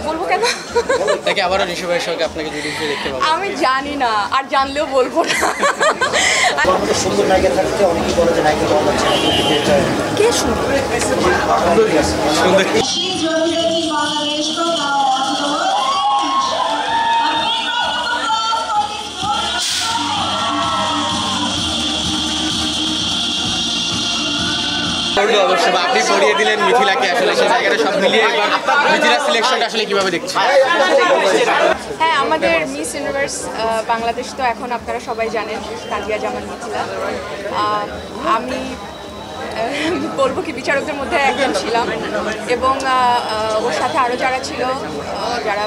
বলবো কেন? নাকি আবারও নিশু ভাইয়ের সঙ্গে আপনাকে জুড়ে দেখতে পাবো? আমি জানি না, আর জানলেও বলবো না। সুন্দর নায়িকা থাকতে অনেকেই বলে যে নায়িকা পাওয়া যাচ্ছে না। কে সুন্দর? অবশ্য আপনি পড়িয়ে দিলেন মিথিলাকে, আসলে সেই জায়গাটা সব মিলিয়ে এবার মিথিলার সিলেকশনটা আসলে কিভাবে দেখছেন? হ্যাঁ, আমাদের মিস ইউনিভার্স বাংলাদেশ তো এখন আপনারা সবাই জানেন তাজিয়া জামান মিথিলা। আমি বলবো কি, বিচারকদের মধ্যে একজন ছিলাম এবং ওর সাথে আরও যারা ছিল, যারা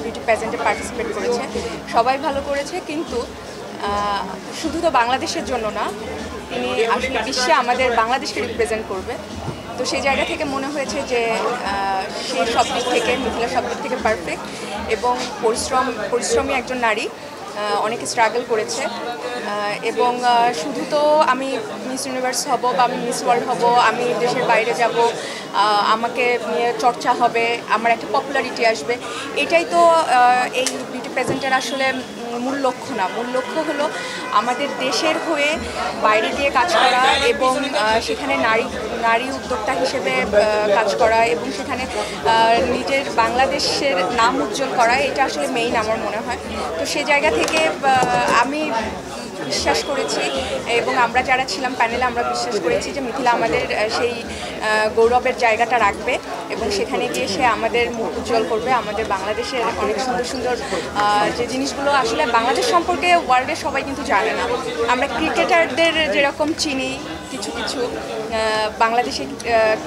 বিউটি প্যাজেন্টে পার্টিসিপেট করেছে, সবাই ভালো করেছে। কিন্তু শুধু তো বাংলাদেশের জন্য না, তিনি আসলে বিশ্বে আমাদের বাংলাদেশকে রিপ্রেজেন্ট করবে। তো সেই জায়গা থেকে মনে হয়েছে যে সে সব দিক থেকে, মিথিলা সব দিক থেকে পারফেক্ট এবং পরিশ্রমী একজন নারী, অনেক স্ট্রাগল করেছে। এবং শুধু তো আমি মিস ইউনিভার্স হব বা আমি মিস ওয়ার্ল্ড হব, আমি দেশের বাইরে যাব, আমাকে নিয়ে চর্চা হবে, আমার একটা পপুলারিটি আসবে, এটাই তো এই বিউটি প্রেজেন্টের আসলে মূল লক্ষ্য না। মূল লক্ষ্য হলো আমাদের দেশের হয়ে বাইরে গিয়ে কাজ করা এবং সেখানে নারী উদ্যোক্তা হিসেবে কাজ করা এবং সেখানে নিজের বাংলাদেশের নাম উজ্জ্বল করা, এটা আসলে মেইন আমার মনে হয়। তো সে জায়গা থেকে আমি বিশ্বাস করেছি এবং আমরা যারা ছিলাম প্যানেলে আমরা বিশ্বাস করেছি যে মিথিলা আমাদের সেই গৌরবের জায়গাটা রাখবে এবং সেখানে গিয়ে সে আমাদের মুখ উজ্জ্বল করবে। আমাদের বাংলাদেশের অনেক সুন্দর সুন্দর যে জিনিসগুলো আসলে বাংলাদেশ সম্পর্কে ওয়ার্ল্ডে সবাই কিন্তু জানে না। আমরা ক্রিকেটারদের যেরকম চিনি, কিছু কিছু বাংলাদেশি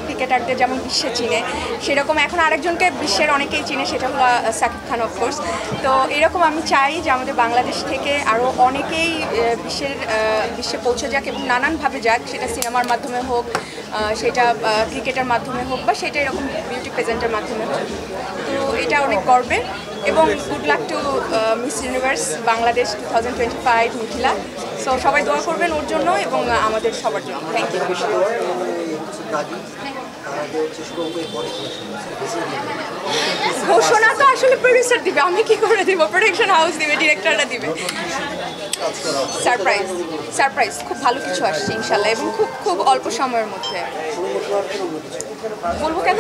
ক্রিকেটারদের যেমন বিশ্বে চিনে, সেরকম এখন আরেকজনকে বিশ্বের অনেকেই চিনে, সেটা হলো সাকিব খান অফকোর্স। তো এরকম আমি চাই যে আমাদের বাংলাদেশ থেকে আরও অনেকেই বিশ্বে পৌঁছে যাক এবং নানানভাবে যাক, সেটা সিনেমার মাধ্যমে হোক, সেটা ক্রিকেটের মাধ্যমে হোক, বা সেটা এরকম বিউটি প্রেজেন্টের মাধ্যমে হোক। তো এটা অনেক গর্বের এবং good luck to Miss Universe Bangladesh 2025 Mithila. So সবাই দোয়া করবেন ওর জন্য এবং আমাদের সবার জন্য। Thank you. ঘোষণা তো আসলে প্রডিউসার দিবে, আমি কি করে দিব? প্রোডাকশন হাউস দিবে, ডিরেক্টররা দিবে। সারপ্রাইজ খুব ভালো কিছু আসছে ইনশাল্লাহ এবং খুব অল্প সময়ের মধ্যে। বলবো কেন?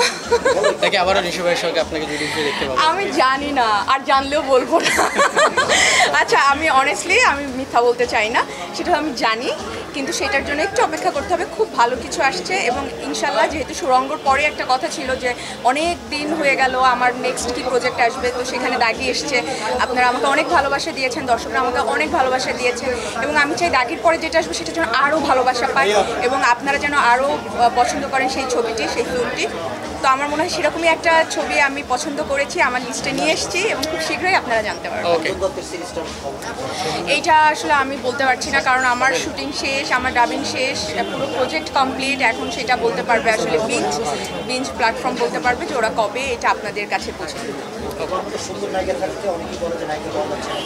নাকি আবারও নিশু ভাইয়ের সঙ্গে আপনাকে জুড়ে দেখতে পাবো? আমি জানি না, আর জানলেও বলবো না। আচ্ছা, আমি অনেস্টলি আমি মিথ্যা বলতে চাই না, সেটা আমি জানি, কিন্তু সেটার জন্য একটু অপেক্ষা করতে হবে। খুব ভালো কিছু আসছে এবং ইনশাল্লাহ, যেহেতু সুরঙ্গর পরে একটা কথা ছিল যে অনেক দিন হয়ে গেল আমার নেক্সট কি প্রজেক্ট আসবে, তো সেখানে দাগি এসছে। আপনারা আমাকে অনেক ভালোবাসা দিয়েছেন, দর্শকরা আমাকে অনেক ভালোবাসা দিয়েছেন এবং আমি চাই দাগির পরে যেটা আসবে সেটা যেন আরও ভালোবাসা পায় এবং আপনারা যেন আরও পছন্দ করেন সেই ছবিটি, সেই ফিল্মটি। তো আমার মনে হয় সেরকমই একটা ছবি আমি পছন্দ করেছি, আমার লিস্টে নিয়ে এসেছি এবং খুব শীঘ্রই আপনারা জানতে পারবেন। এইটা আসলে আমি বলতে পারছি না, কারণ আমার শুটিং শেষ, আমার ডাবিং শেষ, পুরো প্রজেক্ট কমপ্লিট। এখন সেটা বলতে পারবে আসলে বিঞ্জ প্ল্যাটফর্ম বলতে পারবে যে ওরা কবে এটা আপনাদের কাছে পৌঁছে দেবে। সুন্দর নায়িকা থাকতে অনেকেই বলে যে নায়িকা পাওয়া যাচ্ছে না।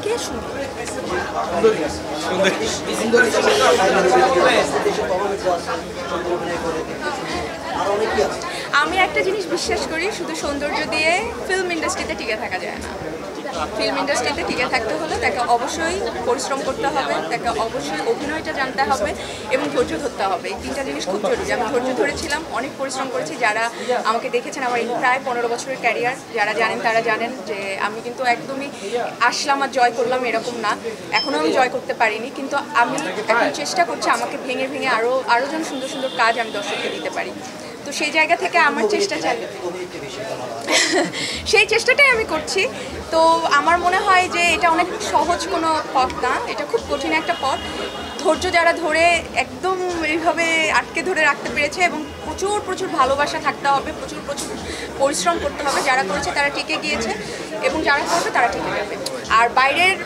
কে সুন্দর? আমি একটা জিনিস বিশ্বাস করি, শুধু সৌন্দর্য দিয়ে ফিল্ম ইন্ডাস্ট্রিতে টিকে থাকা যায় না। ফিল্ম ইন্ডাস্ট্রিতে টিকে থাকতে হলে তাকে অবশ্যই পরিশ্রম করতে হবে, তাকে অবশ্যই অভিনয়টা জানতে হবে এবং ধৈর্য ধরতে হবে। এই তিনটা জিনিস খুব জরুরি। আমি ধৈর্য ধরেছিলাম, অনেক পরিশ্রম করেছি। যারা আমাকে দেখেছেন আমার প্রায় 15 বছরের ক্যারিয়ার, যারা জানেন তারা জানেন যে আমি কিন্তু একদমই আসলাম আর জয় করলাম এরকম না। এখনও আমি জয় করতে পারিনি, কিন্তু আমি এখন চেষ্টা করছি আমাকে ভেঙে ভেঙে আরও যেন সুন্দর সুন্দর কাজ আমি দর্শককে দিতে পারি। তো সেই জায়গা থেকে আমার চেষ্টা চালিয়ে সেই চেষ্টাটাই আমি করছি। তো আমার মনে হয় যে এটা অনেক সহজ কোনো পথ না, এটা খুব কঠিন একটা পথ। ধৈর্য যারা ধরে একদম এইভাবে আটকে ধরে রাখতে পেরেছে এবং প্রচুর প্রচুর ভালোবাসা থাকতে হবে, প্রচুর প্রচুর পরিশ্রম করতে হবে। যারা করেছে তারা টিকে গিয়েছে এবং যারা করবে তারা টিকে যাবে। আর বাইরের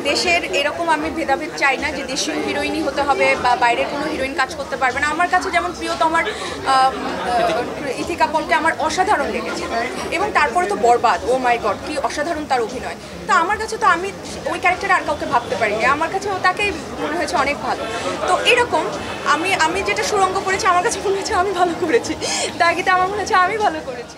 দেশের এরকম আমি ভেদাভেদ চাই না যে দেশীয় হিরোইনই হতে হবে বা বাইরের কোনো হিরোইন কাজ করতে পারবে না। আমার কাছে যেমন প্রিয়তমার ইথিকা পলকে আমার অসাধারণ লেগেছে এবং তারপরে তো বরবাদ, ও মাই গড কি অসাধারণ তার অভিনয়। তো আমার কাছে তো আমি ওই ক্যারেক্টারে আর কাউকে ভাবতে পারিনি, আমার কাছে তাকেই মনে হয়েছে অনেক ভালো। তো এরকম আমি যেটা সুরঙ্গ করেছি আমার কাছে মনে হয়েছে আমি ভালো করেছি, দাগিতে আমার মনে হচ্ছে আমি ভালো করেছি।